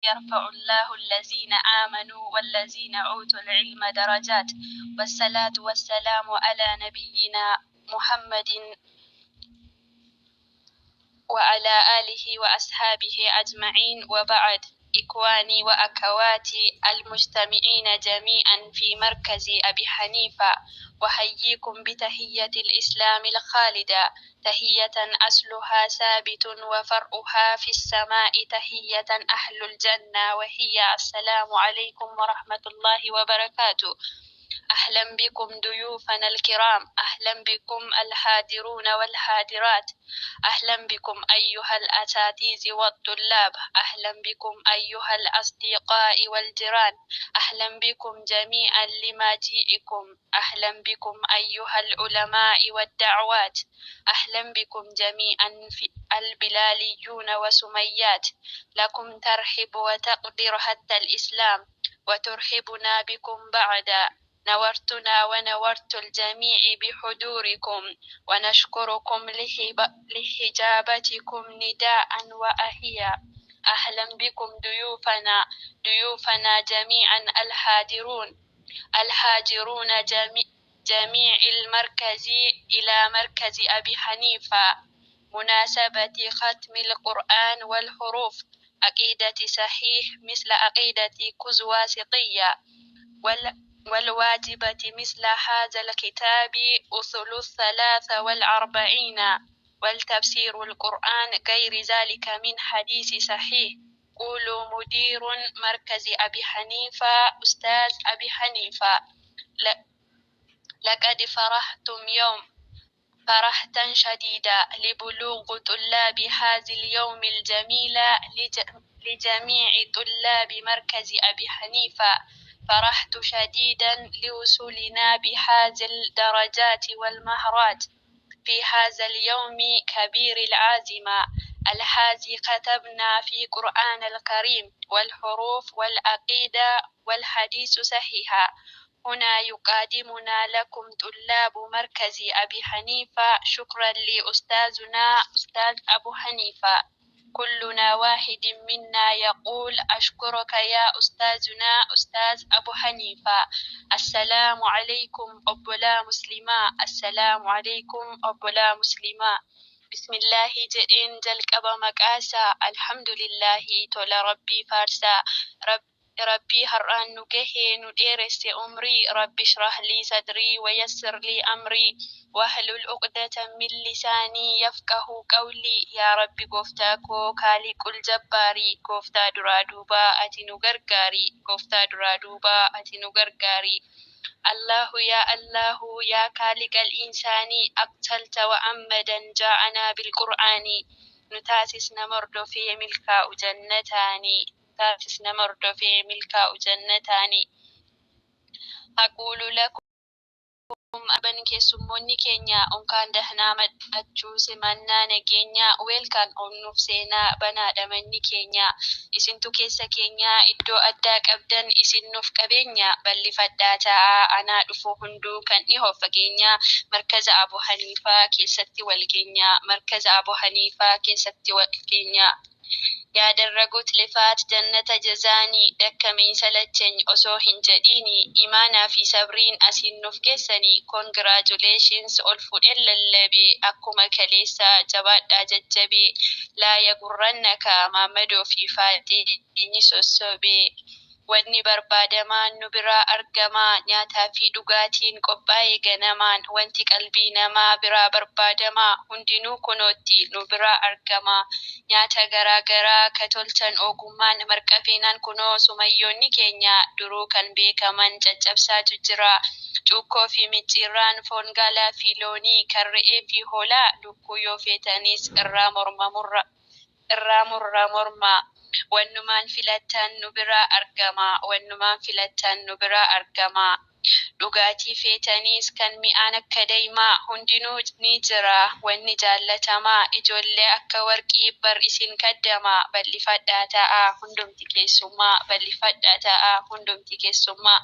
يرفع الله الذين آمنوا والذين أوتوا العلم درجات، والصلاة والسلام على نبينا محمد وعلى آله وأصحابه أجمعين، وبعد. إخواني وأخواتي المجتمعين جميعا في مركز أبي حنيفة، وحييكم بتحية الإسلام الخالدة، تحية أصلها ثابت وفرعها في السماء، تحية أهل الجنة، وهي السلام عليكم ورحمة الله وبركاته. أهلا بكم ضيوفنا الكرام، أهلا بكم الحاضرون والحاضرات، أهلا بكم أيها الأساتذة والطلاب، أهلا بكم أيها الأصدقاء والجيران، أهلا بكم جميعا لمجيئكم، أهلا بكم أيها العلماء والدعوات، أهلا بكم جميعا في البلاليون وسميات، لكم ترحب وتقدر حتى الإسلام، وترحبنا بكم بعد. نورتنا ونورت الجميع بحضوركم، ونشكركم لحجابتكم نداء وأهيا. أهلا بكم ضيوفنا جميعا الحاضرون جميع المركز إلى مركز أبي حنيفة، مناسبة ختم القرآن والحروف، عقيدة صحيح مثل عقيدة كزواسطية، والواجبة مثل هذا الكتاب أصول 43، والتفسير القرآن غير ذلك من حديث صحيح. قولوا مدير مركز أبي حنيفة أستاذ أبي حنيفة: لقد فرحتم يوم فرحة شديدة لبلوغ طلاب هذا اليوم الجميل لجميع طلاب مركز أبي حنيفة. فرحت شديدا لوصولنا بهذه الدرجات والمهارات في هذا اليوم كبير العازمة، الذي كتبنا في قرآن الكريم والحروف والعقيدة والحديث صحيحة. هنا يقدمنا لكم طلاب مركز أبي حنيفة شكرا لأستاذنا أستاذ أبو حنيفة. كلنا واحد منا يقول: أشكرك يا أستاذنا أستاذ أبو حنيفة. السلام عليكم أبولا مسلمة، السلام عليكم أبولا مسلمة. بسم الله جدين جلك أبا مكاسا، الحمد لله تولا ربي فارسا. ربي هران نجهي نديرس أمري، ربي اشرح لي صدري ويسر لي أمري، واحلل عقدة من لساني يفقه قولي. يا ربي قفتاكو خالق الجباري، قفتا درادوبا أتنو غرغاري، قفتا درادوبا أتنو غرغاري. الله يا خالق الإنسان، أقتلت وأمدا جاءنا بالقرآن، نتاسس نمرد في ملكا جنتاني، تاسس نمرد في ملكا جنتاني. أقول لكم aban keessummoonni keenya onkaan dahnaa madhachuu simannaa nageenyaa weelkaan onnuuf seenaa banaadha manni keenya. Isintu keessa keenya iddoo addaa qabdan, isin nuuf qabeenya bal'ifadhaa ta'a. Anaa dhufu hunduu kan dhihoo fageenya, markaza Abu Haniifaa keessatti walgeenya, markaza Abu Haniifaa keessatti walgeenya. ያደረጉት ልፋት ጀነተ ጀዛኒ ደከመኝ ሰለቸኝ ኦሶ ሂንጀዲኒ ኢማና ፊ ሰብሪን አሲኑፍ ጌሰኒ ኮንግራቹሌሽንስ ኦልፉዴን ለለቤ አኩመ ከሌሳ ጀባዳ ጀጀቤ ላ የጉረነከ ማመዶ ፊ ፋጤ ኒሶሶቤ wanni barbaadamaan nu biraa argamaa, nyaataa fi dhugaatiin qophaa'ee ganamaan, wanti qalbii namaa biraa barbaadamaa hundinuu kunootti nu biraa argamaa. Nyaata garaagaraa katolchan ogummaan marqafeenaan kunoo sumayyoonni keenya duruu kan beekaman caccabsaatu jira. Cuukkoo fi micciirraan, foon gaalaa fi loonii, kan re'ee fi hoolaa, lukkuu yoo feetanis irraa morma. Wannumaan filattan nu biraa argamaa, wannumaan filattan nu biraa argamaa. Dhugaatii feetanis kan mi'aan akka daa'imaa hundinuu ni jira. Wanni jaallatamaa ijoollee akka warqii bar isin kaddamaa, bal'ifadhaa ta'a hundumti keessummaa, bal'ifadhaa ta'a hundumti keessummaa.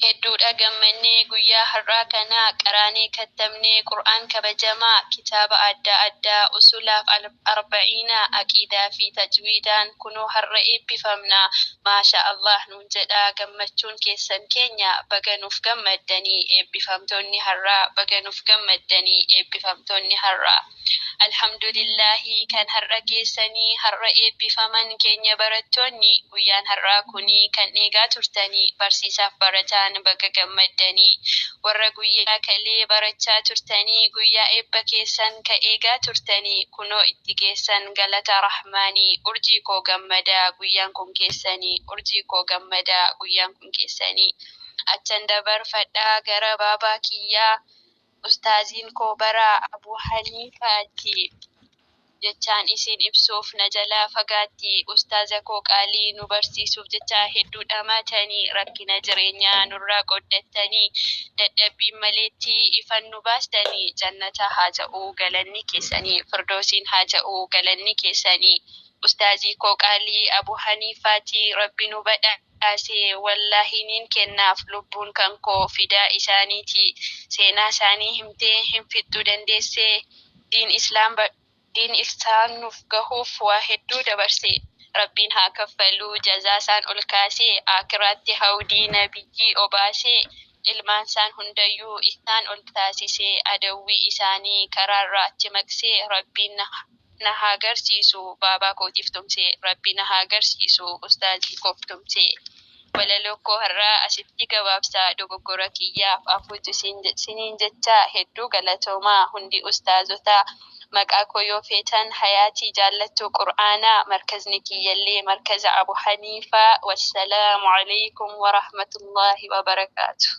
Hedduudha gammannee guyyaa har'aa kana qaraanee kattamnee Qur'aan kabajamaa kitaaba adda addaa usulaaf arba'iina aqiidaa fi tajwiidaan kunoo har'a eebbifamna maasha Allah nuun jedhaa gammachuun keessan keenya baganuuf gammaddanii eebbifamtoonni har'aa baganuuf gammaddanii eebbifamtoonni har'aa. Alhamdulillahi kan har'a geessanii har'a eebbifaman keenya barattoonni guyyaan har'aa kuni kan eegaa turtanii barsiisaaf barataan baga gammaddanii warra guyyaa kalee barachaa turtanii guyyaa eebba keessan ka eegaa turtanii kunoo itti geessan galata rahmaanii urjii koo gammadaa guyyaan kun keessanii urjii koo gammadaa guyyaan kun keessanii achan dabarfadhaa gara baabaa kiyyaa ustaaziin koo baraa Abu Haniifaati jechaan isin ibsuuf na jalaa fagaatti ustaaza koo qaalii nu barsiisuuf jecha hedduu dhamaatanii rakkina jireenyaa nurraa qoddattanii dadhabbiin maleetti ifan nu baastanii jannata haa ta'uu galanni keessanii firdoosiin haa ta'uu galanni keessanii ustaazii koo qaalii Abu Haniifaati rabbi nu badhaasee wallaahi kennaaf lubbuun kan koo fidaa isaaniiti seenaa isaanii himtee hin fixxuu dandeessee diin isaan nuuf gahuuf waa hedduu dabarse rabbiin haa kaffaluu jazaa isaan ol kaasee akiraatti hawdii nabiyyii obaasee ilmaan isaan hundayyuu isaan ol taasisee adawwii isaanii karaarraa achi maqsee rabbiin na haa agarsiisu baabaa kootiif tumsee rabbi na haa agarsiisu ustaazii koof tumsee walaloo koo har'aa asitti gabaabsaa dogoggora kiyyaaf afuutu siniin jecha hedduu galatoomaa hundi ustaazotaa maqaa koo yoo feetan hayaatii jaallattuu qur'aanaa markazni kiyyallee markaza Abu Haniifaa wassalaamu alaykum wa rahmatullahi wa barakaatuh.